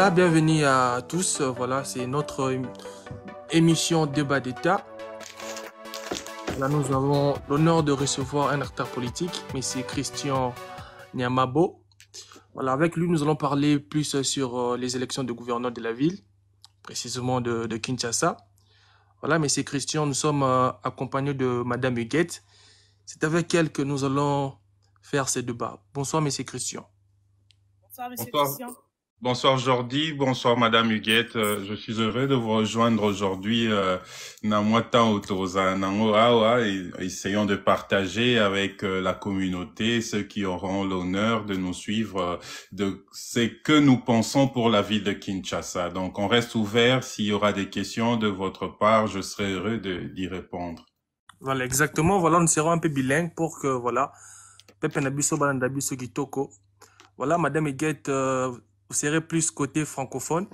Voilà, bienvenue à tous. Voilà, c'est notre émission Débat d'État. Là, nous avons l'honneur de recevoir un acteur politique, M. Christian Nyamabo. Voilà, avec lui, nous allons parler plus sur les élections de gouverneur de la ville, précisément de Kinshasa. Voilà, M. Christian, nous sommes accompagnés de Madame Huguette. C'est avec elle que nous allons faire ce débat. Bonsoir, M. Christian. Bonsoir, Monsieur Bonsoir, Christian. bonsoir Jordi, bonsoir Madame Huguette. Je suis heureux de vous rejoindre aujourd'hui. Namwata Otoza Nango Awa, et essayons de partager avec la communauté, ceux qui auront l'honneur de nous suivre, de ce que nous pensons pour la ville de Kinshasa. Donc on reste ouvert. S'il y aura des questions de votre part, je serai heureux d'y répondre. Voilà, exactement. Voilà, nous serons un peu bilingues pour que, voilà, Pepe Nabiso Balandabiso Kitoko. Voilà, Madame Huguette, vous serez plus côté francophone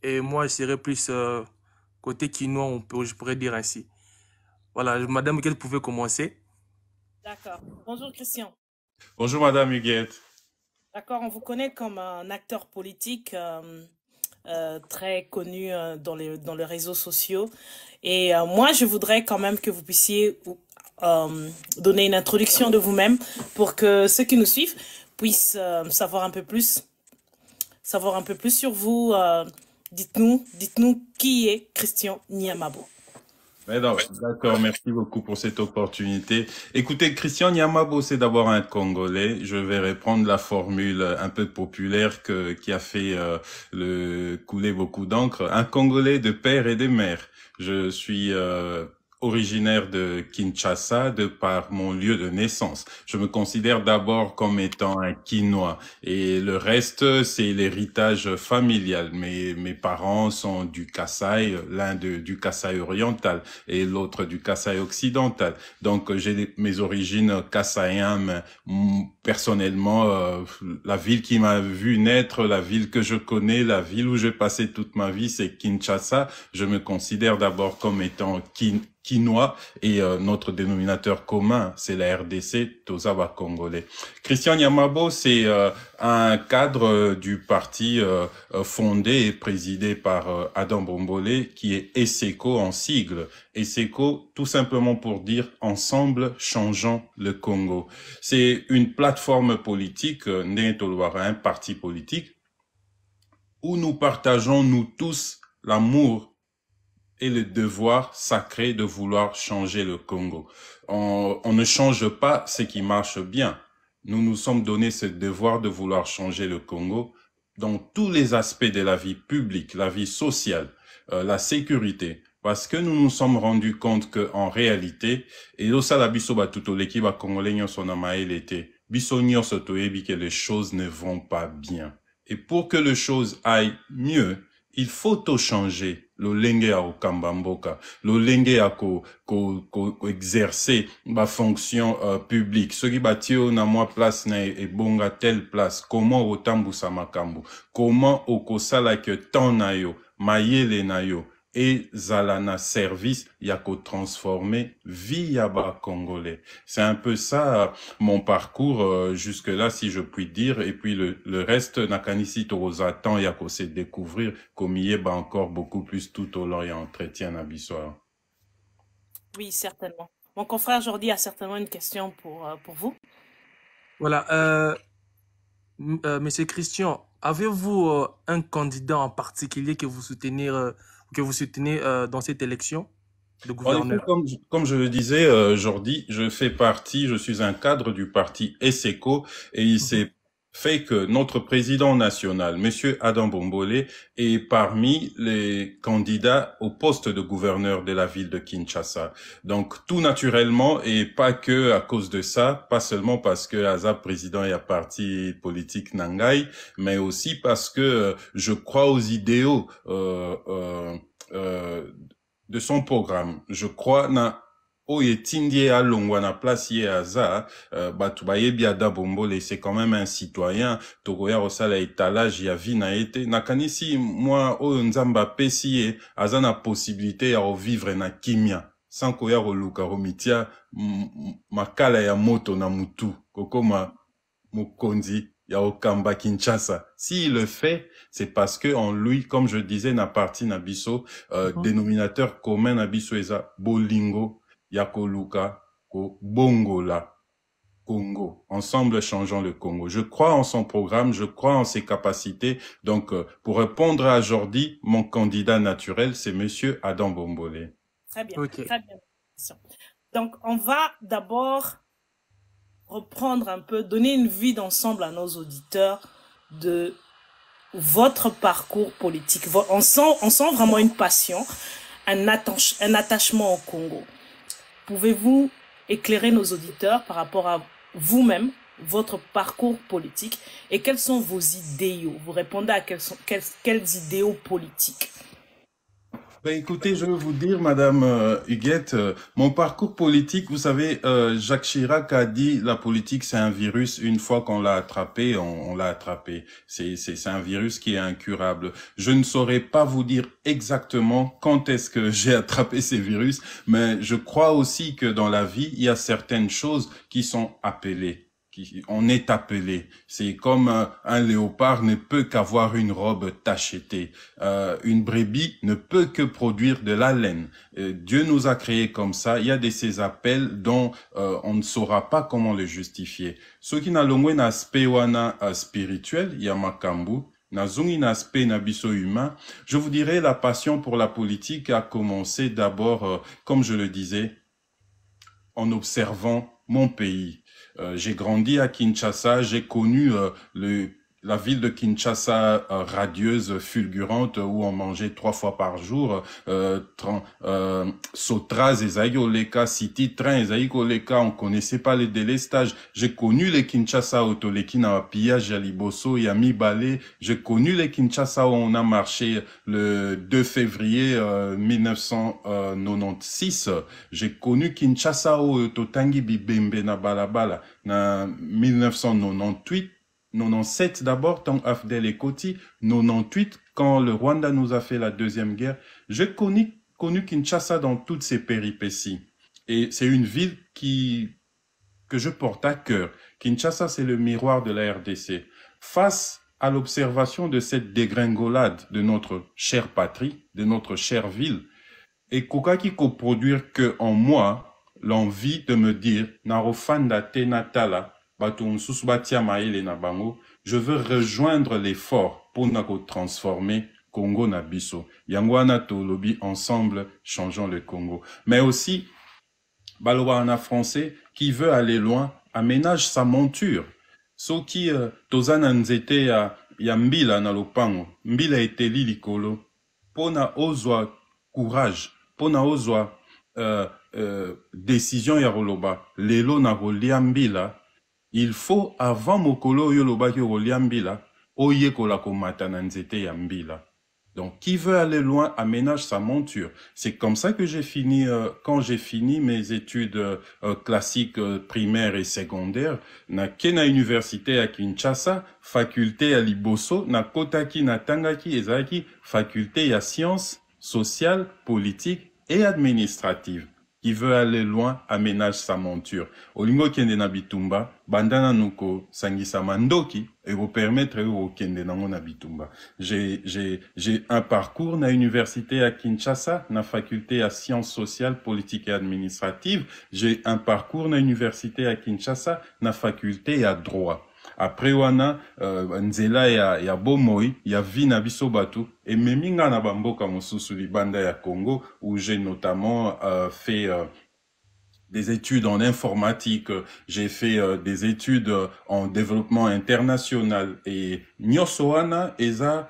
et moi, je serai plus côté quinois, je pourrais dire ainsi. Voilà, Madame Huguette, vous pouvez commencer. D'accord. Bonjour, Christian. Bonjour Madame Huguette. D'accord, on vous connaît comme un acteur politique très connu dans les réseaux sociaux. Et moi, je voudrais quand même que vous puissiez donner une introduction de vous-même pour que ceux qui nous suivent puissent savoir un peu plus sur vous. Dites-nous qui est Christian Nyamabo. D'accord, merci beaucoup pour cette opportunité. Écoutez, Christian Nyamabo, c'est d'abord un Congolais. Je vais reprendre la formule un peu populaire qui a fait couler beaucoup d'encre. Un Congolais de père et de mère. Je suis originaire de Kinshasa de par mon lieu de naissance. Je me considère d'abord comme étant un Kinois et le reste, c'est l'héritage familial. Mes parents sont du Kasaï, du Kasaï oriental et l'autre du Kasaï occidental. Donc j'ai mes origines kassaïennes, mais personnellement, la ville qui m'a vu naître, la ville que je connais, la ville où j'ai passé toute ma vie, c'est Kinshasa. Je me considère d'abord comme étant Kinois et notre dénominateur commun, c'est la RDC, Tozaba Congolais. Christian Nyamabo, c'est un cadre du parti fondé et présidé par Adam Bombolé, qui est ESECO en sigle. ESECO, tout simplement pour dire Ensemble changeons le Congo. C'est une plateforme politique, un parti politique, où nous partageons, nous tous, l'amour et le devoir sacré de vouloir changer le Congo. On ne change pas ce qui marche bien. Nous nous sommes donné ce devoir de vouloir changer le Congo dans tous les aspects de la vie publique, la vie sociale, la sécurité, parce que nous nous sommes rendus compte que en réalité, et osala biso batuto l'équipe congolais nyonso na maelete, biso nyonso toyebi que les choses ne vont pas bien. Et pour que les choses aillent mieux, il faut tout changer. Le lenge à okambamboka, le lenge à exercer ma fonction publique. Ce qui batio na moi place na et bonga telle place. Comment otambusa makambo? Comment okosala que ton na yo, mayele na yo, et zalana service yako transformer via ba congolais. C'est un peu ça mon parcours jusque-là, si je puis dire. Et puis le reste, nakanisi torozatan yako c'est découvrir comme il y a encore beaucoup plus tout au long et entretien à Bissoir. Oui, certainement. Mon confrère Jordi a certainement une question pour vous. Voilà, Monsieur Christian, avez-vous un candidat en particulier que vous soutenez dans cette élection de gouverneur? Comme je le disais, Jordi, je suis un cadre du parti ESECO et il s'est fait que notre président national, Monsieur Adam Bombolé, est parmi les candidats au poste de gouverneur de la ville de Kinshasa. Donc, tout naturellement, et pas que à cause de ça, pas seulement parce que Azab président est un parti politique Nangai, mais aussi parce que je crois aux idéaux, de son programme. Je crois na oye tindie a longwa na place ye aza batu bayebi Ada Bombole, c'est quand même un citoyen tokoya osala étalage ya vie na ete nakanisi moi oyo nzamba pesi ye aza na possibilité ya vivre na kimia sans koya koluka komitia makala ya moto na mutu kokoma mokonzi Yaokamba Kinshasa. S'il le fait, c'est parce que en lui, comme je disais, na parti na biso, dénominateur commun na biso eza bolingo, yakoluka, ko bongola. Congo. Ensemble, changeons le Congo. Je crois en son programme, je crois en ses capacités. Donc, pour répondre à Jordi, mon candidat naturel, c'est Monsieur Adam Bombolé. Très bien, Ok. très bien. Donc, on va d'abord reprendre un peu, donner une vue d'ensemble à nos auditeurs de votre parcours politique. On sent vraiment une passion, un attachement au Congo. Pouvez-vous éclairer nos auditeurs par rapport à vous-même, votre parcours politique, et quels sont vos idéaux? Vous répondez à quels idéaux politiques? Ben écoutez, je vais vous dire, Madame Huguette, mon parcours politique, vous savez, Jacques Chirac a dit la politique c'est un virus, une fois qu'on l'a attrapé, on l'a attrapé. C'est un virus qui est incurable. Je ne saurais pas vous dire exactement quand est-ce que j'ai attrapé ces virus, mais je crois aussi que dans la vie, il y a certaines choses qui sont appelées. On est appelé. C'est comme un léopard ne peut qu'avoir une robe tachetée. Une brebis ne peut que produire de la laine. Dieu nous a créés comme ça. Il y a ces appels dont on ne saura pas comment les justifier. Ce qui n'a l'ongwe aspect wana spirituel, il y a makambu. Nazungi aspect nabiso humain. Je vous dirais la passion pour la politique a commencé d'abord, comme je le disais, en observant mon pays. J'ai grandi à Kinshasa, j'ai connu la ville de Kinshasa radieuse, fulgurante, où on mangeait 3 fois par jour, Sotraz, Ezaïoleka, City, Train, Ezaïoleka, on connaissait pas les délestages. J'ai connu les Kinshasa Otoleki na pillage à Liboso, Yami Balé. J'ai connu les Kinshasa où on a marché le 2 février 1996. J'ai connu Kinshasa où Totangi Bibembe na Balabala na 1998. 97 d'abord, tant Afdel et Koti, 98 quand le Rwanda nous a fait la deuxième guerre. J'ai connu Kinshasa dans toutes ses péripéties. Et c'est une ville que je porte à cœur. Kinshasa, c'est le miroir de la RDC. Face à l'observation de cette dégringolade de notre chère patrie, de notre chère ville, et Kokaki coproduire que en moi, l'envie de me dire, Narofanda Tenatala, je veux rejoindre l'effort pour nous transformer Congo na biso. Yangwana to lobby ensemble, changeons le Congo. Mais aussi, Baloana français qui veut aller loin, aménage sa monture. So qui tozana nzete ya mbila na lopango, mbila eteli likolo, pona ozwa courage, pona ozwa décision ya roloba, lelo na rolia mbila. Il faut, avant mokolo yoloba ki roliambila, oye kola komata na nzete ya mbila. Donc, qui veut aller loin aménage sa monture. C'est comme ça que j'ai fini, quand j'ai fini mes études classiques primaires et secondaires, na Kena Université à Kinshasa, faculté à Liboso, na Kotaki, na Tangaki, ezaki, faculté à sciences sociales, politiques et administratives. Qui veut aller loin, aménage sa monture. Olingo kende na bitumba, bandana nuko sangisa mandoki, et vous permettre au kende nango na bitumba. J'ai un parcours na université à Kinshasa, na faculté à sciences sociales, politiques et administratives. J'ai un parcours na université à Kinshasa, na faculté à droit. Après wana nzela ya bomoi ya vi na biso batu et meminga na bamboka mosusu libanda ya Congo où j'ai notamment fait des études en informatique, j'ai fait des études en développement international et nyoso wana eza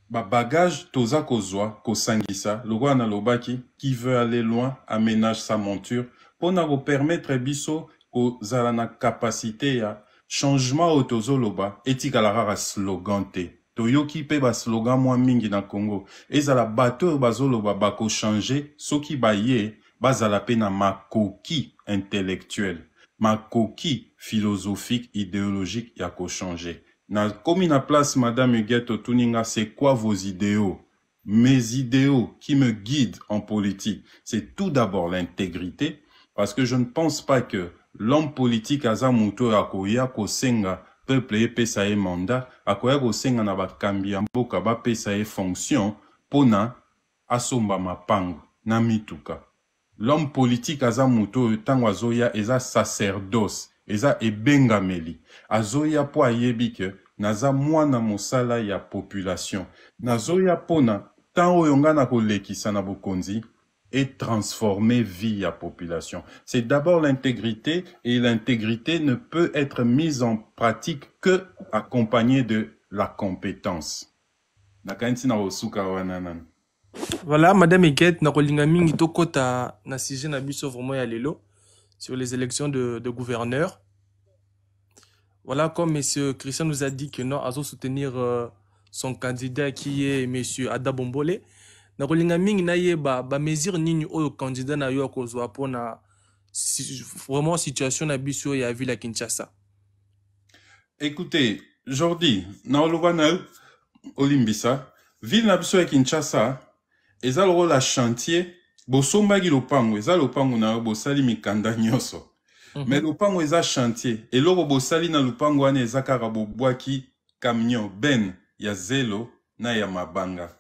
bagage toza kozwa kosangisa logwana lobaki qui veut aller loin aménage sa monture pour na permettre biso kozala na capacité ya changement autozoloba etikala kaka slogan te toyoki pe ba slogan mwa mingi na Congo ezala bato bazoloba bako changer soki baye bazala pe na makoki intellectuel makoki philosophique idéologique ya ko changer na komi na place madame Huguette Tuninga c'est quoi vos idéaux? Mes idéaux qui me guident en politique c'est tout d'abord l'intégrité parce que je ne pense pas que l'homme politique aza muto ya koya kosenga peuple epesa ye mandat akoya kosenga na bakambi ya mboka bapesa ye fonction pona asomba mapango na mituka. L'homme politique aza muto tango azoya eza sacerdoce eza ebengameli azoya po ayebi ke naza mwana mosala ya population nazoya pona tan oyo nga na kolekisa na bokonzi et transformer vie à population. C'est d'abord l'intégrité et l'intégrité ne peut être mise en pratique que accompagnée de la compétence. Voilà, Madame Eket, na kolinga mingi tokota na sujet na biso vraiment ya lelo sur les élections de gouverneurs. Voilà, comme Monsieur Christian nous a dit que non, Azo soutenir son candidat qui est Monsieur Ada Bombole. Na kolinga mingi na yeba ba mesure nini oyo candidat na yo akozwa pona vraiment situation na biso ya ville à Kinshasa. Écoutez, Jordi, na olobana Olimbisa, ville na biso ya Kinshasa, eza loko la chantier, bosombaki lopango, eza lopango na bosali mikanda nyonso. Mais lopango eza chantier, et loko bosali na lopango wana eza kaka bobwaki camion ben ya zelo na ya mabanga.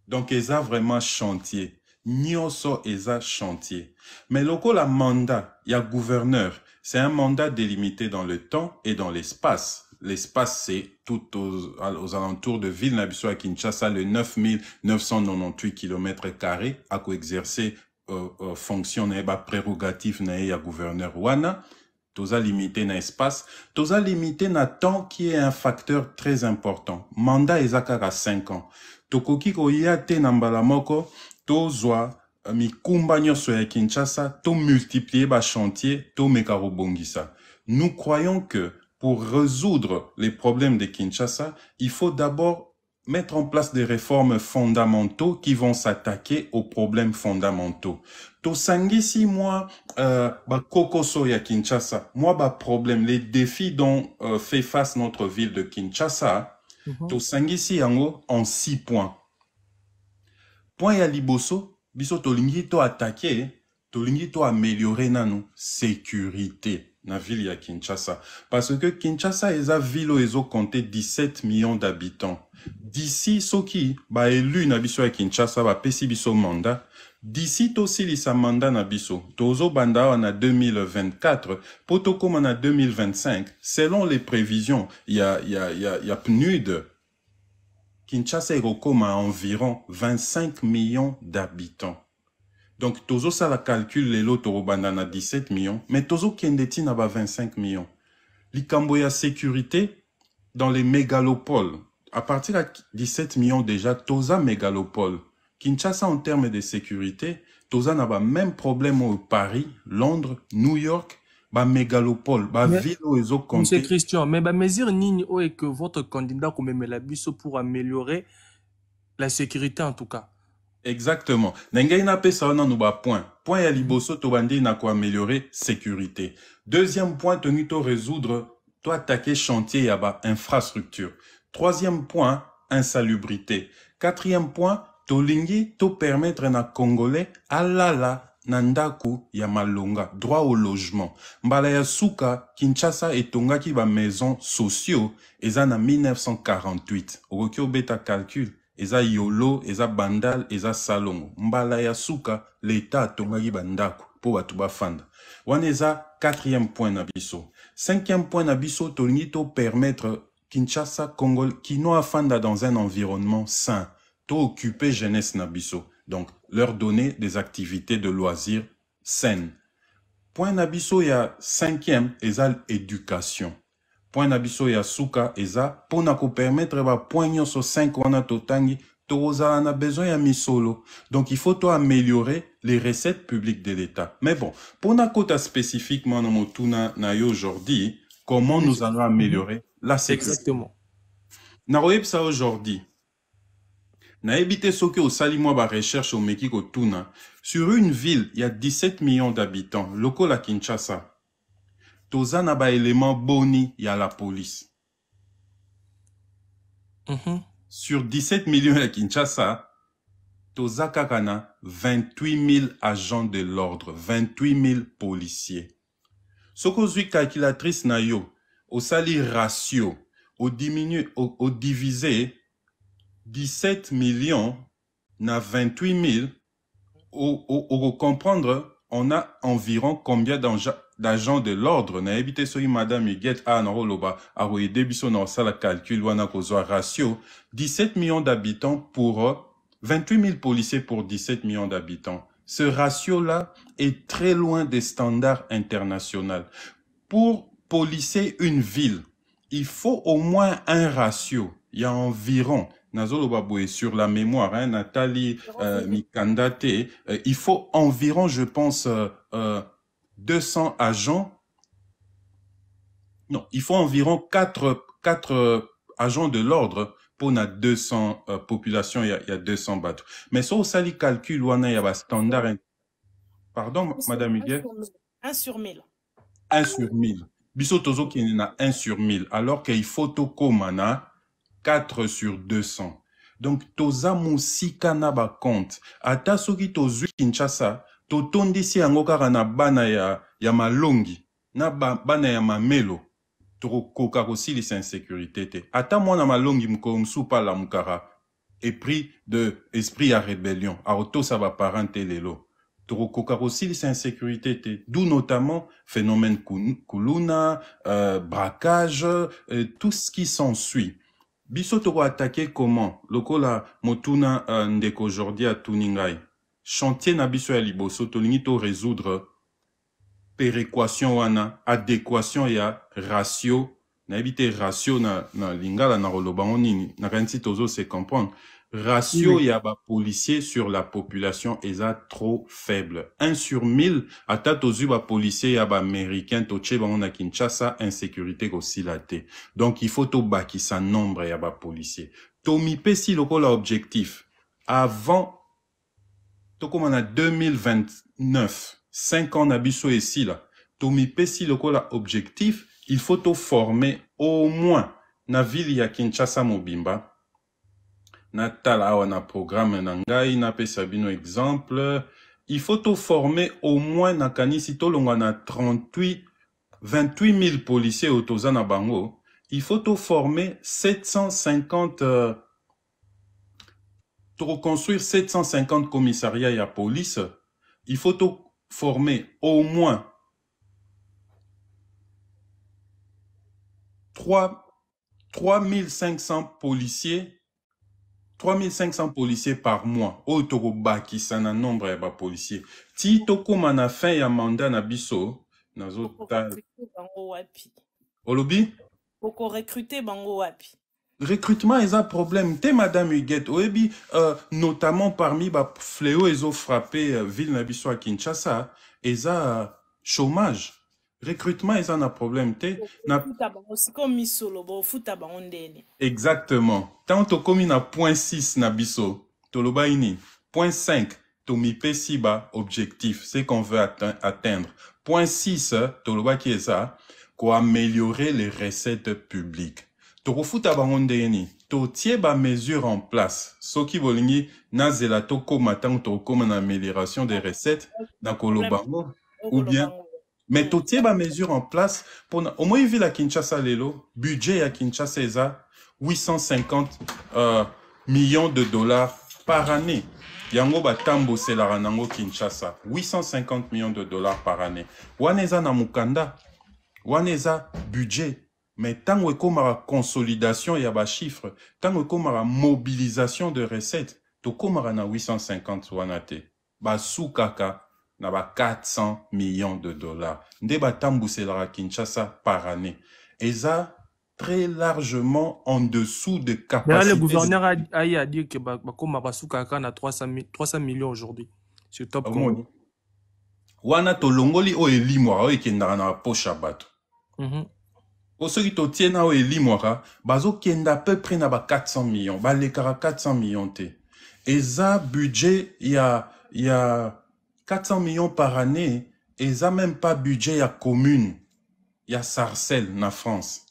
Donc, eza vraiment chantier. Nyonso eza chantier. Mais loko la mandat, ya gouverneur, c'est un mandat délimité dans le temps et dans l'espace. L'espace, c'est tout aux alentours de ville Nabiso à Kinshasa, le 9998 km², à co-exercer fonction na prérogative na ya gouverneur wana. Toza limité na espace, toza limité na temps qui est un facteur très important. Mandat ezakaka 5 ans. Tokoki koya te na mbala moko, tozwa mikumba nyonso ya Kinshasa, to multiplier ba chantier, to meka robongisa. Nous croyons que pour résoudre les problèmes de Kinshasa, il faut d'abord mettre en place des réformes fondamentaux qui vont s'attaquer aux problèmes fondamentaux. To sangisi moi ba kokoso ya Kinshasa, moi ba problème, les défis dont fait face notre ville de Kinshasa, to sangisi yango en 6 points. Point ya liboso, biso tolingi to attaquer, tolingi to améliorer nanu sécurité na ville ya Kinshasa. Parce que Kinshasa eza ville ezo compter 17 millions d'habitants. D'ici soki ba élu na biso ya Kinshasa ba pesi biso mandat, d'ici tosilisa mandat na biso, tozo banda en 2024, potokoma na 2025, selon les prévisions, il y a PNUD, Kinshasa ekokoma à environ 25 millions d'habitants. Donc, tozo ça la calcul lelo torobanda na 17 millions, mais tozo kendeti na ba 25 millions. Likambo ya sécurité dans les mégalopoles, à partir de 17 millions déjà, toza mégalopole. Kinshasa en termes de sécurité, toza na ba même problème au Paris, Londres, New York, ba mégalopole, ba ville où ils ont compté. Monsieur Christian, mais ba mesure nini o est que votre candidat comme Melabiso pour améliorer la sécurité en tout cas. Exactement. Nengai na pesa na no ba point. Point ya liboso to bandi na ko améliorer sécurité. Deuxième point, tenu to résoudre, to attaquer chantier ya ba infrastructure. Troisième point, insalubrité. Quatrième point, tolingi to permettre na Congolais alala nandaku ya malonga, droit au logement. Mbala ya suka, Kinshasa etongaki ba maisons sociaux, eza na 1948. Okoki obeta calcul, eza yolo, eza bandal, eza salongo. Mbala ya suka, l'État atongaki bandaku, po batu bafanda. Wana eza quatrième point na biso. Cinquième point na biso, tolingi to permettre Kinshasa, Congo, kino afanda dans un environnement sain. To occuper jeunesse nabiso. Donc, leur donner des activités de loisirs saines. Point nabiso ya cinquième, eza éducation. Point nabiso ya suka, eza, pona ko permettre ba point nyonso 5 wana totangi, toza na besoin ya misolo. Donc, il faut to améliorer les recettes publiques de l'État. Mais bon, pona kota spécifiquement na motuna na yo aujourd'hui, comment nous allons améliorer la sécurité. Exactement. Na ça aujourd'hui. Na ebité soki au sali moi ba recherche au Mekiko Tuna. Sur une ville, il y a 17 millions d'habitants. Loko la Kinshasa. Toza na ba élément boni, il y a la police. Sur 17 millions à Kinshasa, toza kakana 28 000 agents de l'ordre, 28 000 policiers. Soko zui calculatrice na yo. au sali ratio, au divisé 17 millions na 28 000, au comprendre, on a environ combien d'agents de l'ordre. Na évité soyi madame Huguette a naroloba a royede biso na osala calcul wana kozwa ratio 17 millions d'habitants pour 28 000 policiers pour 17 millions d'habitants. Ce ratio-là est très loin des standards internationaux. Pour policer une ville, il faut au moins un ratio. Il y a environ, Nazolobaboué sur la mémoire, hein, Nathalie Mikandate, il faut environ, je pense, 200 agents. Non, il faut environ 4 agents de l'ordre pour na 200 populations, il y a 200 bateaux. Mais ça, ça les calcul, il y a un standard. Pardon, Madame Huguet? 1 sur 1000. 1 sur 1000. Biso tozo qui n'a 1 sur 1000, alors qu'il faut to komana 4 sur 200. Donc, toza musika na ba compte. Ata soki tozu Kinshasa, to tondisi yango kaka na bana ya malongi, na bana ya mamelo. Koka aussi les insécurités. Ata mwana malongi mko pa la mukara. Esprit à rébellion. A auto ça va parenté lelo. Koka aussi les insécurités. D'où notamment phénomène kuluna, braquage, tout ce qui s'ensuit. Biso toko attaqué comment? Lokola motuna ndeko aujourd'hui à Tuningai. Chantier na biso ya liboso tolingi to résoudre péréquation wana, adéquation ya ratio, na éviter ratio na lingala na rolobango nini, na kanti tozo se comprendre. Ratio ya ba policier sur la population eza trop faible. 1 sur 1000, ata tozu ba policier ya ba américain toche bango na Kinshasa, insécurité aussi la te. Donc il faut to baki sa nombre ya ba policier. To mi pesi lokola objectif. Avant, to comme on a 2029, 5 ans n'abisso ici là. Tomi pesi lokola objectif, il faut to former au moins na ville ya Kinshasa Mobimba. Na tala awa na programme na ngai na pesa bino exemple. Il faut to former au moins na kanisi to longa na 28 000 policiers autoza na bango. Il faut to former 750 to reconstruire 750 commissariats ya police. Il faut to former au moins 3500 policiers, 3500 policiers par mois. Autoroba qui s'en a nombre ya ba policiers. Ti toko mana fin ya mandat na biso, nazo ta. Olobi? Poko recruter bango wapi. Recrutement est un problème. Te madame Huguette, oebi, notamment parmi ba fléau ils ont frappé ville na biso à Kinshasa, ils ont chômage. Recrutement est un problème. Te na exactement. Tant to komi na point 6 na biso, to loba ini. Point 5, to mi pesiba objectif, c'est qu'on veut atteindre. Point 6, to loba qui est ça, quoi améliorer les recettes publiques. Tokofuta bango ndeni, to tie ba mesure en place. Soki bolingi na zelato koma tango to koma na amélioration des recettes na kolobango ou bien mais to tie ba mesure en place pour au moins ville à Kinshasa lelo, budget à Kinshasa eza 850 millions de dollars par année. Yango batambo selara nango Kinshasa, 850 millions de dollars par année. Waneza na mukanda, waneza budget. Mais tant que la consolidation y a ba chiffre, tant que la mobilisation de recettes, to komara na 850 wanate, ba soukaka na ba 400 millions de dollars. Nde ba tambuselara Kinshasa par année. Et ça, très largement en dessous de capacité. Le gouverneur a dit que ba komara soukaka na 300 millions aujourd'hui. C'est top. Wana to longoli o elimwa o ekendara na poche bato. Pour ceux qui tiennent à Elimora, bazo kenda à peu près na ba 400 millions, ba les 400 millions te. Et ça budget il y a 400 millions par année, et ça même pas budget ya commune, il y a Sarcelles na France.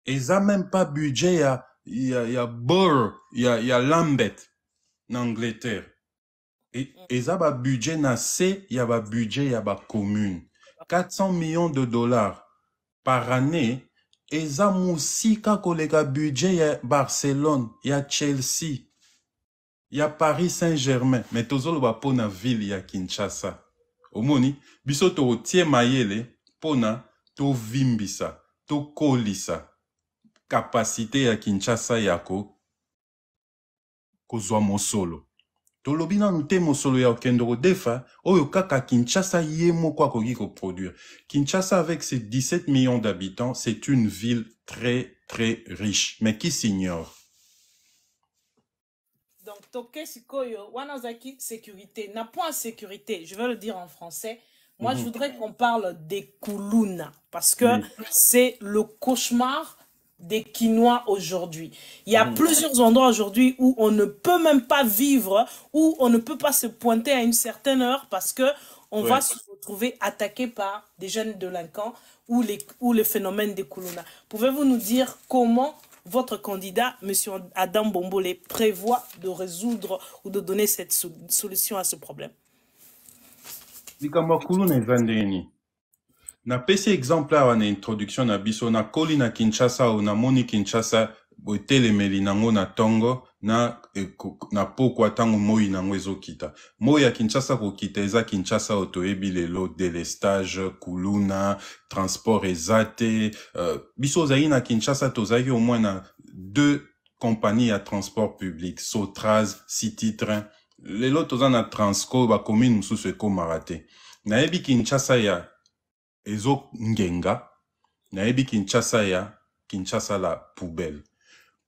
Et ça même pas budget il y a Borough, il y a Lambeth en Angleterre. Et ça ba budget na C, il y a ba budget ya ba commune. 400 millions de dollars. par année, eza musika kolega budget ya Barcelone, ya Chelsea, ya Paris Saint-Germain, mais tozoloba pona ville ya Kinshasa. Omoni, biso to tie mayele pona to vimbisa, to kolisa capacité ya Kinshasa yako kozwa mosolo. Tolobi nanu te mosolo ya okendoko defa, oyo kaka Kinshasa ye moko akoki ko produire. Kinshasa avec ses 17 millions d'habitants, c'est une ville très très riche, mais qui s'ignore. Donc, toke sikoyo, wanazaki sécurité, n'a point sécurité, je vais le dire en français. Moi, je voudrais qu'on parle des Koulouna, parce que c'est le cauchemar des Kinois aujourd'hui. Il y a plusieurs endroits aujourd'hui où on ne peut même pas vivre, où on ne peut pas se pointer à une certaine heure parce que on va se retrouver attaqué par des jeunes délinquants ou le phénomène des Koulouna. Pouvez-vous nous dire comment votre candidat, M. Adam Bombole, prévoit de résoudre ou de donner cette solution à ce problème? Na pesi exemple awa na introduction na biso na koli na Kinshasa ou na moni Kinshasa botelemeli nango na tongo na pokwa tango moi nango ezokita. Moi ya Kinshasa kokita eza Kinshasa otoyebi lelo délestage, Koulouna, transport ezate. Biso zai na Kinshasa tozaki au moins na 2 compagnies à transport public, Sotraz, City Train. Lelo toza na Transco ba commune mususu eko marate. Na yebi Kinshasa ya ezo ngenga, na yebi Kinshasa ya Kinshasa la poubelle.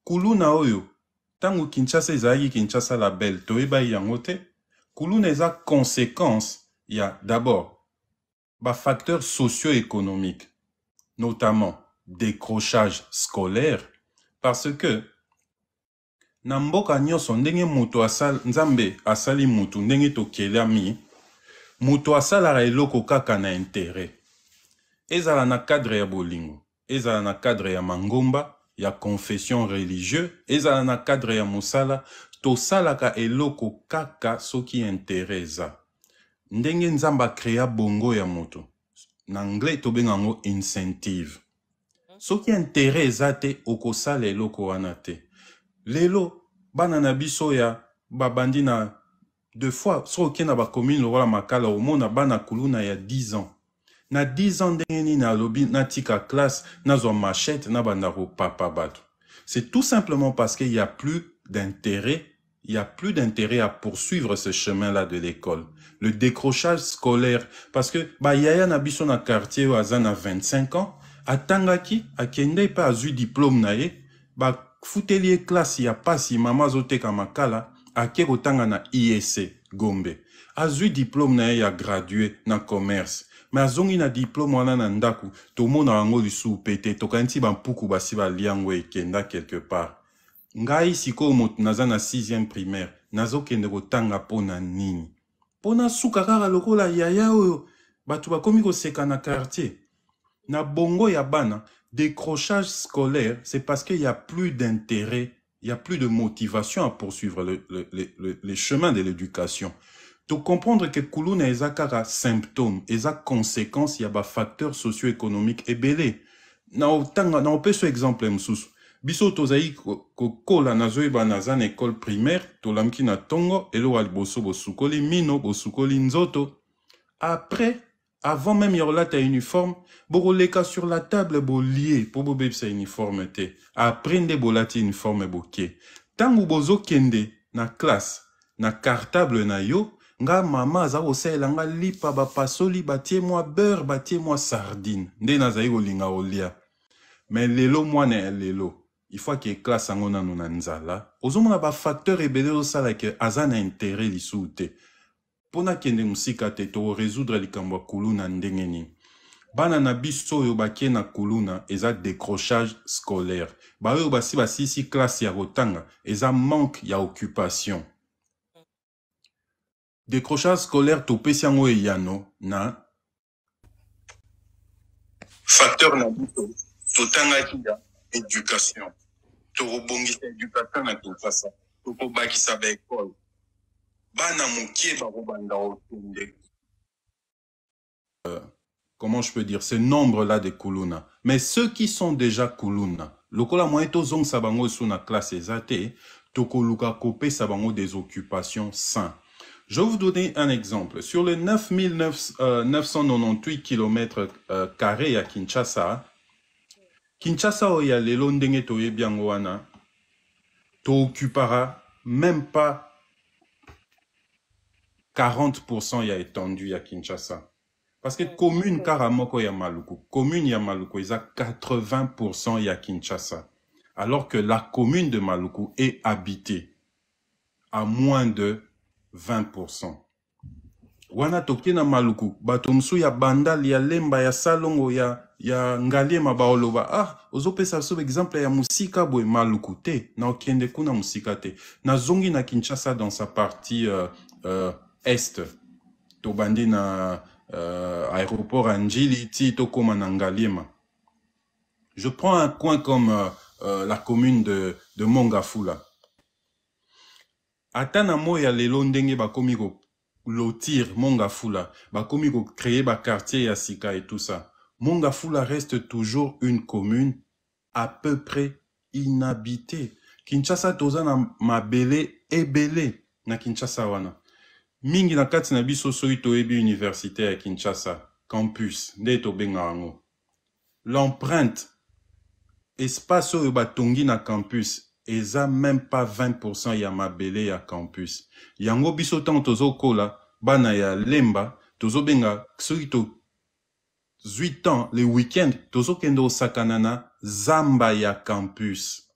Koulouna oyo, tango Kinshasa ezaki Kinshasa la belle, toyeba yango te. Koulouna eza conséquence ya d'abord ba facteurs socio-économiques, notamment décrochage scolaire, parce que na mboka nyonso ndenge mutu nzambe asali mutu ndenge tokelami, mutu asalaka eloko kaka na intérêt. Ezala na cadre ya bolingo, ezala na cadre ya mangomba, ya confession religieuse, ezala na cadre ya musala, tosalaka eloko kaka soki intérêt eza. Ndenge nzamba créa bongo ya moto. Na anglais tobengango incentive. Soki intérêt eza te okosala eloko wana te. Lelo bana na biso ya babandi na 2 fois soki na ba commune lokola makala omona bana Koulouna ya 10 ans. Na 10 ans ndenge na lobi na tika classe na zo machette na bandako papa bato. C'est tout simplement parce qu'il y a plus d'intérêt, il y a plus d'intérêt à poursuivre ce chemin-là de l'école. Le décrochage scolaire, parce que ba yaya na biso na quartier oaza na 25 ans, atangaki akende pa azu diplôme na ye, ba futeli classe ya pasi mama zoteka makala ake kotanga na IEC Gombe. Azu diplôme na ye ya gradué na commerce. Mais azongi na diplôme wana na ndaku, tomona yango lisu pete, tokanti ba mpuku basi ba liango ekenda quelque part. Ngai siko moto naza na 6e primaire, nazo kende kotanga pona nini. Pona suka kaka lokola yaya oyo, batu bakomi koseka na quartier. Na bongo ya bana, décrochage scolaire, c'est parce qu'il y a plus d'intérêt, il y a plus de motivation à poursuivre les chemins de l'éducation. De comprendre que Koulouna est un symptôme, est une conséquence, il y a des facteurs socio-économiques et belés. On peut ce exemple, m'sous. Biso tozaï kola nazoe banazan école primaire, tolamki na tongo, elo alboso bosukoli mino, bosukoli nzoto. Après, avant même yorlata uniforme, boroleka sur la table bolié, pour bobeb sa uniforme te. Aprende bolati uniforme boké. Tangu bozo kende na classe, na cartable na yo, nga mama za osela nga lipa ba pasoli batie moi beurre batie moi sardine nde nazayi kolinga olia. Mais lelo mwana lelo il faut que classe ngo nanu na nzala ozomona ba facteur ebele osala ke azana intérêt lisute pona kende musika te to résoudre likambo Koulouna ndenge nini. Bana na biso oyo bakie na Koulouna eza décrochage scolaire. Ba oyo basi basisi classe ya kotanga eza manque ya occupation. Décrochage scolaire topesi yango eyano na facteur na biso totangaki ya éducation. Torobongisa éducation na tofasa. Tokobakisa ba école. Bana mokie bakobanda otunde. comment je peux dire, ce nombre-là de kuluna. Mais ceux qui sont déjà kuluna, lokola moeto zong sabango sous la classe ezate, toko luka kope sabango des occupations sains. Je vais vous donner un exemple. Sur les 998 km carrés à Kinshasa, Kinshasa oya lelo ndenge toye biango wana, to occupera même pas 40% ya étendu à Kinshasa. Parce que commune Karamoko ya Maluku, commune ya Maluku, ils a 80% ya Kinshasa. Alors que la commune de Maluku est habitée à moins de 20%. Wana toke na Maluku, batomsu ya Bandal, ya Lemba, ya Salongo, ya Ngaliema baoloba. Ah, ozope sa sob exemple ya musika boy Maluku te, na okende kuna musika te. Na zongi na Kinshasa dans sa partie est. Tobandi na aéroport Anjili, ti tokoma na Ngaliema. Je prends un coin comme la commune de Mongafula. Atana moya lelo ndenge bakomi ko lotir Mongafula, bakomi ko créer ba quartier ya sika et tout ça. Mongafula reste toujours une commune à peu près inhabitée. Kinshasa toza na mabele ebele na Kinshasa wana. Mingi na kati na biso soki toyebi université ya Kinshasa, campus, nde tobenga yango. L'empreinte, espace oyo batongi na campus, eza même pas 20% ya mabele ya campus. Yango biso tango tozo kola, bana ya Lemba, tozo benga, soki to 8 ans, les week-ends, tozo kendo osakanana, zamba ya campus.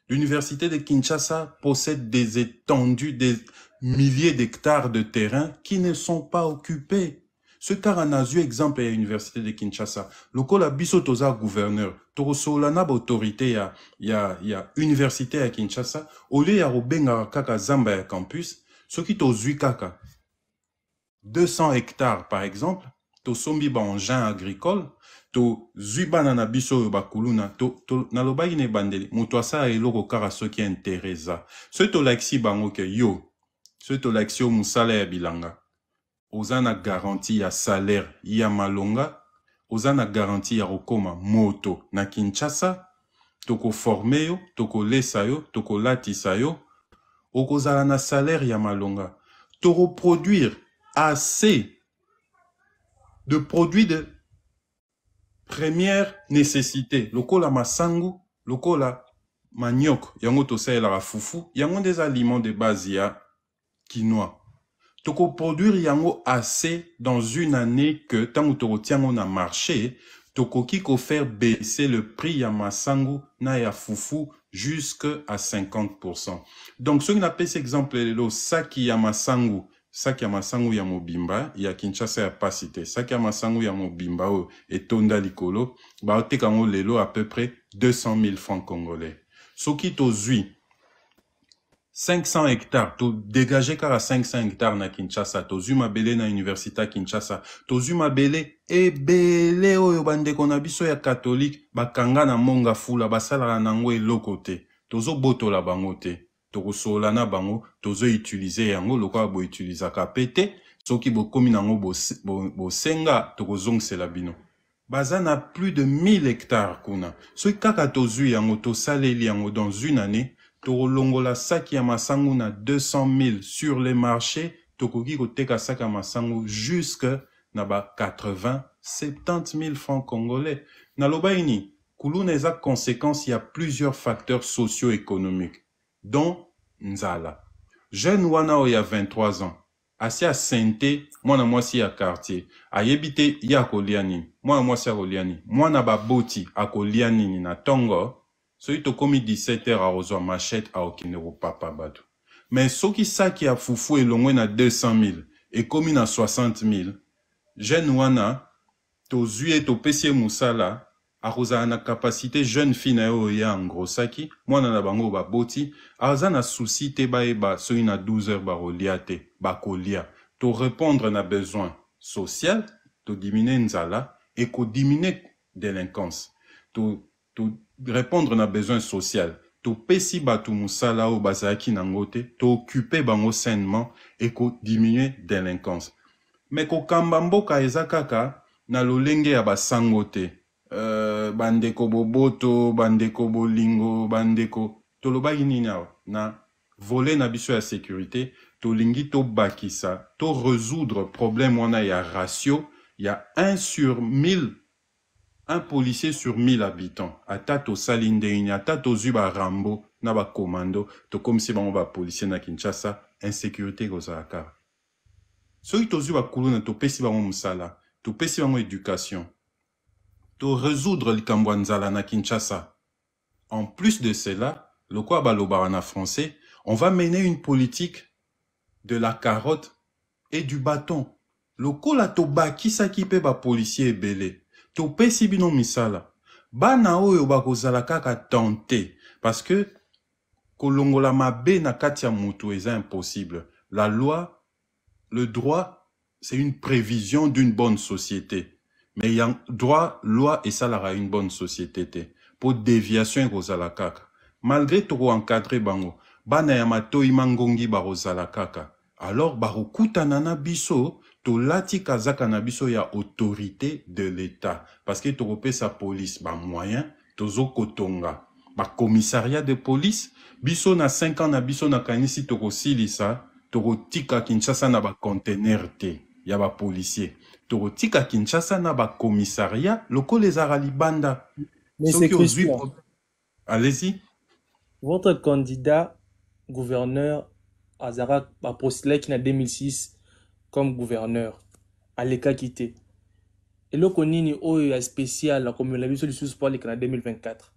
L'université de Kinshasa possède des étendues, des milliers d'hectares de terrain qui ne sont pas occupés. Ce Karanazu exemple à l'université de Kinshasa. Lokola biso toza gouverneur. Torosolana ba autorité ya université à Kinshasa. Ole ya robenga kaka zamba ya campus. Soki tozui kaka 200 hectares par exemple. To sombi ba engin agricole. To zui banana biso ba kuluna. To naloba ine bandeli. Mutuasa eloko kara soki interesa. Ce to laksi bango ke yo. Ce to laksi o musala ya bilanga. Ozana garantie ya salaire ya malonga, ozana garantie ya rokoma moto na Kinshasa, toko forme yo, toko lesa yo, toko latisa yo, okozala na salaire ya malonga, to reproduire assez de produits de première nécessité, lokola masangu, lokola maniok, yango tosaela la fufu, yango des aliments de base ya quinoa. Toko produire yango assez dans une année que tant que tiango na marché, toko kiko faire baisser le prix ya masangu na ya fufu jusqu'à 50%. Donc ce qui n'a pas cet exemple le saki ya masangu ya mobimba ya Kinshasa ya pasité, saki ya masangu ya mobimba o etonda likolo, ba otekango lelo à peu près 200 000 francs congolais. Soki to zui 500 hectares, to dégagé car à 500 hectares na Kinshasa, to zu mabele na université Kinshasa, to zu mabele ebele oyo bandeko na biso ya catholique, bakanga na Mongafula, basala nango eloko te, tozo botola bango te, tokosola na bango, tozo utiliser yango, lokola bo utilisaka pete, soki bo komi nango bo senga, tokozongisela bino. Baza na plus de 1000 hectares kuna. Soki kaka tozu yango, to saleli yango dans une année, Torolongola saki ya masangu na 200 000 sur les marchés, tokoki koteka saki ya masangu jusque na ba 80-70 000 francs congolais. Na lobaini, kuluna eza conséquence, il y a plusieurs facteurs socio-économiques, dont nzala. Jeune wana o ya 23 ans, asi a sente, mwana mwasi ya quartier, ayebite ya koliani, mwana mwasi ya koliani, mwana baboti akoliani na tongo, so ito komi 17h a ozwa machette a okinero papa bato. Mais soki saki ya fufu elongwe na 200 000 et komi na 60 000, jeune wana, to zuye to pesie musala, a kozala na capacité jeune fille na yo ya ngrosaki, mwana na bango baboti, a za na souci te baeba soki na 12h barolia te, bakolia. To répondre na besoin social, to diminuer nzala, et ko diminuer délinquance. To répondre na besoin social, to pesi batu musala o bazaki nangote, to occuper bango sainement et ko diminuer délinquance. Mais ko kamba mboka eza kaka na lolenge ya basango te. Bandeko boboto, bandeko bolingo, bandeko tolobaki nini awa na volet na biso ya sécurité, tolingi to bakisa, to résoudre problème wana ya ratio, ya 1 sur 1000, un policier sur 1000 habitants. Ata to salinde ata to zuba Rambo na ba commando, to comme si bango ba policier na Kinshasa, insécurité kozalaka. Soki to zuba kuluna to pesi bango musala, to pesi bango éducation, to résoudre likambo nzala na Kinshasa. En plus de cela, le quoi balobara na français, on va mener une politique de la carotte et du bâton. Le kola to bakisa ki pe ba policier ebele. To pesi bino misala. Bana oyo bakozala kaka tenter. Parce que kolongola mabe na kati ya mutu eza impossible. La loi, le droit, c'est une prévision d'une bonne société. Mais il y a droit, loi et salara une bonne société. Pour déviation kozala kaka. Malgré toko encadré bango, bana ya matoi mangongi barozala kaka. Alors barokutana na biso, to lati kazaka na biso ya autorité de l'État. Parce que toko sa police ba moyen, tozo kotonga. Ba commissariat de police, biso na 5 ans na biso na kanisi toko silisa, toko tika Kinshasa na ba conteneur te, ya ba policier. Toko tika Kinshasa na ba commissariat, loko les aralibanda. Mais c'est Christian. Allez-y. Votre candidat gouverneur Azara a postulé en 2006 comme gouverneur à l'État quitté. Et le konini oyo spécial comme la vision du sport en 2024.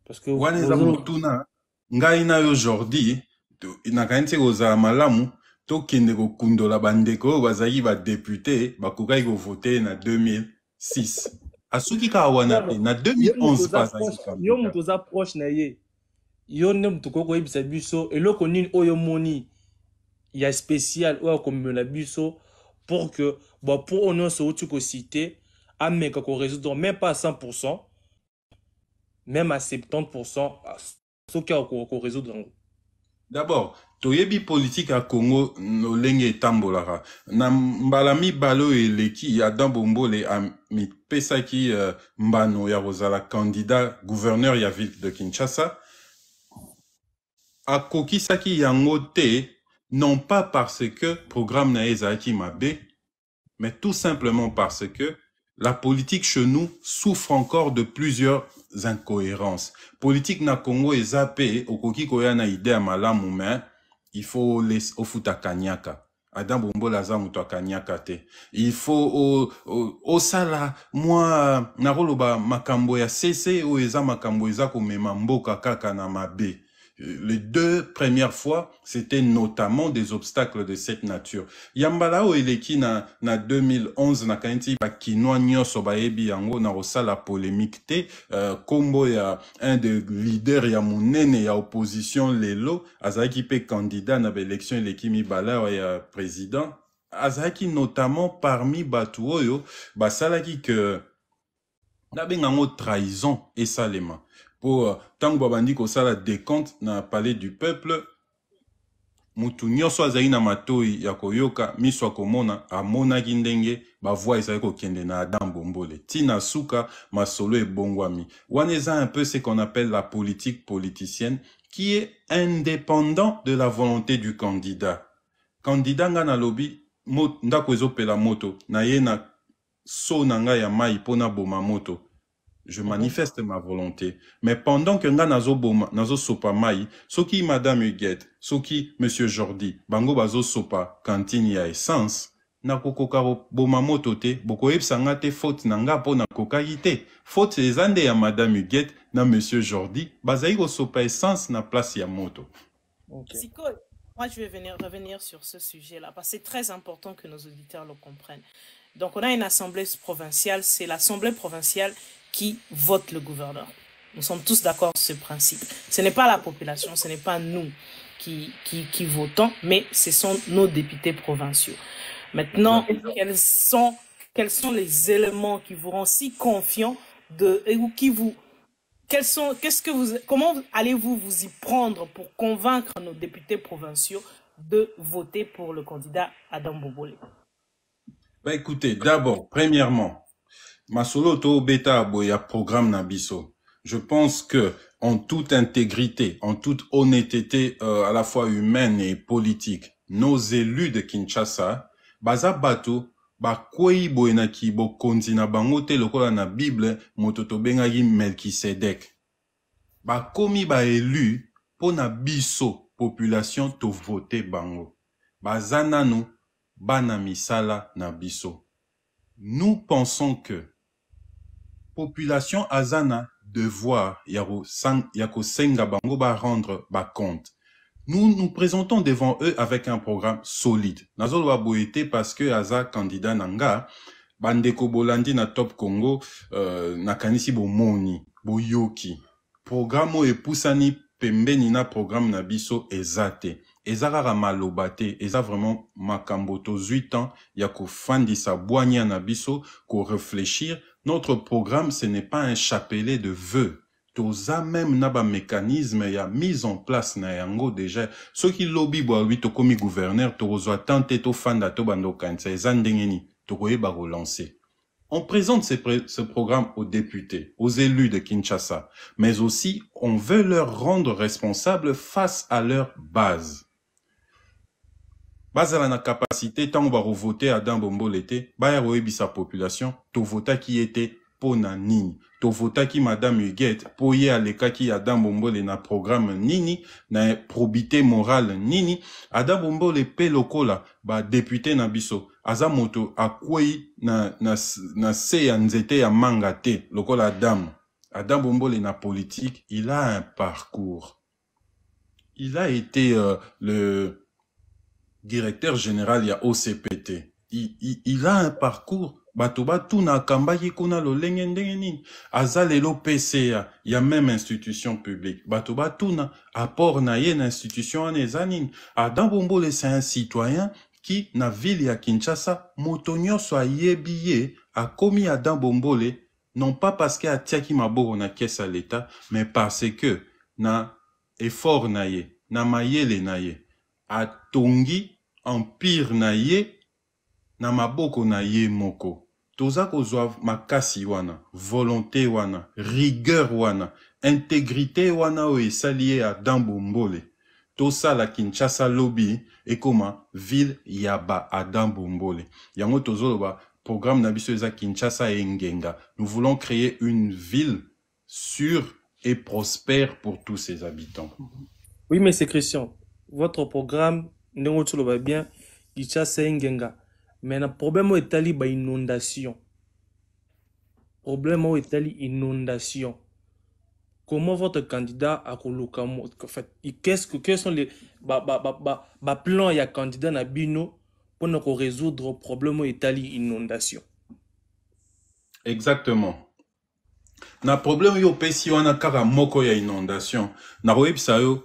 Parce que ngai na aujourd'hui na kanti kozala malamu to kende ko kundola bandeko bazaki ba député bakokai ko voter na 2006. Asuki ka wana na 2011 pas yo muto za proche na ye. Yo ne muto ko yebisa biso eloko nini oyo moni ya spécial oyo comme la biso pour que bon pour on se outu ko citer ameka ko résoudre même pas à 100%, même à 70%, ce qui a ko résoudre. D'abord, toyebi politique à Congo no lenge tambolara. Na mbalami balo eleki Adam Bombole a mi pesaki mbano ya rozala candidat gouverneur ya ville de Kinshasa. A kokisaki yango te, non pas parce que programme na ezaki mabe, mais tout simplement parce que la politique chez nous souffre encore de plusieurs incohérences. Politique na Congo ezapé, okoki koya na idée à malamu, mais il faut les ofuta kanyaka. Adam Bombo laza muto kanyaka te. Il faut au sala, moi, naroloba makambo ya sese o eza makambo eza komema mboka kaka na mabe. Les 2 premières fois, c'était notamment des obstacles de cette nature. Yambala o eleki na 2011 na kanti ba kinwa nyoso ba ebi yango na osala polémique te, kombo ya un des leaders ya munene ya opposition lelo azaki pe candidat na élection eleki mibala ya président, azaki notamment parmi batu oyo basalaki que na bengango trahison et salema. Pour tango babandi ko sala décompte na palais du peuple, mutu nyonso azali na matoi ya koyoka miso akomona amonaki ndenge bavoi ezali kokende na Adam Bombole tina suka masolo ebongwami. Wana eza un peu ce qu'on appelle la politique politicienne qui est indépendant de la volonté du candidat. Candidat nga na lobi ndako ezopela moto na ye na so na nga ya mai pona boma moto. Je manifeste ma volonté. Mais pendant que nga nazo sopa mai, soki Madame Huguette, soki Monsieur Jordi, bango bazo sopa cantine ya essence, na kokoka boma moto te, boko ebsanga te faute na nga po na kokaki te. Faute ezande ya Madame Huguette na Monsieur Jordi, bazai ko sopa essence na place ya moto. Okay. Siko, moi je vais revenir sur ce sujet-là, parce que c'est très important que nos auditeurs le comprennent. Donc on a une assemblée provinciale, c'est l'assemblée provinciale qui vote le gouverneur. Nous sommes tous d'accord sur ce principe. Ce n'est pas la population, ce n'est pas nous qui votons, mais ce sont nos députés provinciaux. Maintenant, quels sont les éléments qui vous rendent si confiants comment allez-vous vous y prendre pour convaincre nos députés provinciaux de voter pour le candidat Adam Bombole? Bah écoutez, d'abord, premièrement, Masolo to beta boya programme Nabiso. Je pense que en toute intégrité, en toute honnêteté à la fois humaine et politique, nos élus de Kinshasa, baza bato ba kwei boenaki bo konzi na bango te lokola na Bible mototo bengaki Melkisedek. Ba komi ba élu po na biso population to voter bango. Baza nanu bana misala na biso. Nous pensons que population azana devoir yako senga bango ba rendre ba compte. Nous nous présentons devant eux avec un programme solide. Nazolo wa boete parce que aza candidat nanga bandeko bolandi na Top Congo nakanisi bo moni bo yoki. Programme e pusani pembeni na programme na biso ezate. Ezara malobate, eza vraiment makamboto 8 ans yako fandisa boanya na biso ko réfléchir. Notre programme, ce n'est pas un chapelet de vœux. Toza même naba mécanisme ya mise en place na yango déjà. Ceux qui lobby boa lui to komi gouverneur tozo tenter to fanda to bando kansa ezandengeni to koyeba relancer. On présente ce programme aux députés, aux élus de Kinshasa, mais aussi on veut leur rendre responsables face à leur base. Bazala na capacité tant on va voter à Dambombo l'été, baya roebi sa population, to vota qui était pona nini, to vota qui madame Huguette, poye aleka qui a Dambombo le na programme nini, na probité morale nini, a Dambombo le pe lokola, ba député na biso, aza moto akwei na se ya nzete ya manga te, lokola Adam. Adam Bombo le na politique, il a un parcours. Il a été le directeur général ya OCPT. Il a un parcours. Batoba tuna kambaye kuna lo lengendengenin. Azalelo PCA, il y a même institution publique. Batoba tuna apport na yen institution anezanin. Adam Bombole c'est un citoyen qui na ville ya Kinshasa motonyo so yebiye a commis Adam Bombole non pas parce que a tiaki maboro na caisse à l'état mais parce que na effort na ye na mayele na ye a tongi empire na ye na maboko na ye moko. Toza kozwa makasi wana, volonté wana, rigueur wana, intégrité wana o esalié à Dambombole. Tosa la Kinshasa lobby et comment ville yaba à Dambombole. Yango tozoloba programme nabiso eza Kinshasa et Ngenga. Nous voulons créer une ville sûre et prospère pour tous ses habitants. Oui, mais c'est Christian. Votre programme, nous le bien, Kinshasa et Ngenga. Mais le problème est l'inondation. Le problème est l'inondation. Comment votre candidat a coloqué en fait, quels sont les plans et candidat na bino pour nous résoudre le problème est l'inondation? Exactement. Na problème yo pesi wana kaka moko ya inondation. Na roebisa yo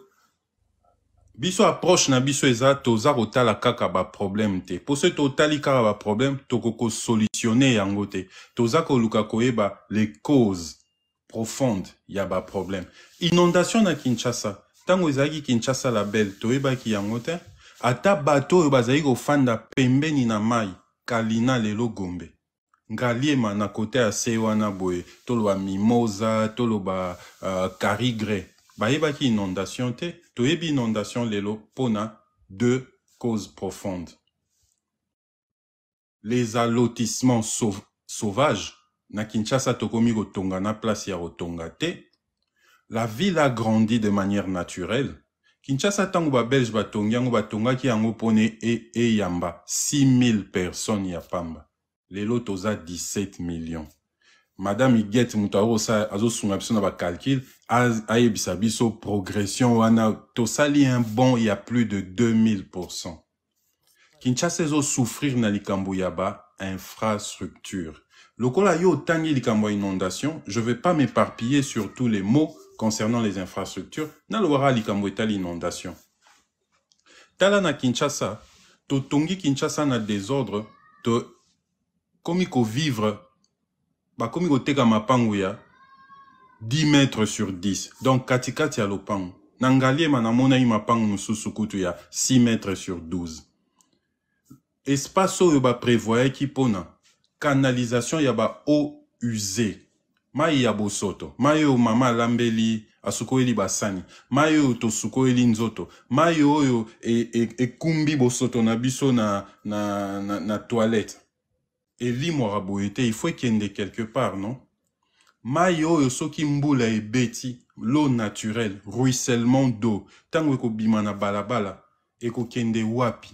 biso approche na biso eza toza kotala kaka ba problème te. Pour ce totali kaka ba problème tokoko solutionner yango te. Toza koluka koyeba les causes profondes ya ba problème. Inondation na Kinshasa. Tango ezaki Kinshasa la belle toyeba ki yango te. Ata bato bazali kofanda pembeni na mai kalina lelo Gombe. Ngaliema na kote ya sewana boye toloba Mimosa toloba Carigre. Baeba ki inondation te, toyebi inondation lelo pona deux causes profondes. Les allotissements sauvages, na Kinshasa tokomi kotonga na place ya kotonga te. La ville a grandi de manière naturelle. Kinshasa tango ba belge batongi yango batonga ki yango pone e yamba 6000 personnes ya pamba. Lelo toza 17 millions. Madame Huguette Moutaro sa azo sunga biso na ba calcul ayebisa biso progression wana tosali un bon il y a plus de 2000%. Kinshasa zo souffrir na likambo yaba infrastructure. Lokola yo tangi likambo inondation, je vais pas m'éparpiller sur tous les mots concernant les infrastructures. Na loara likambo etali inondation. Tala na Kinshasa, to tongi Kinshasa na désordre, to komiko vivre comme il y a 10 mètres sur 10. Donc, katikati ya lopango. Nangalie manamona yi mapango mususu kutu ya 6 mètres sur 12. espace oyo ba prévoyait qui pona canalisation ya ba eau usée. Mai ya bosoto, mai oyo mama lambeli asukoeli basani, mai oyo to sukoeli nzoto, mai oyo kumbi bosoto na biso na toilette. Et limwara boyete, il faut qu'il y ait quelque part, non? Mai oyo soki mbula e beti, l'eau naturelle, ruissellement d'eau, tango eko bimana balabala, eko kende wapi.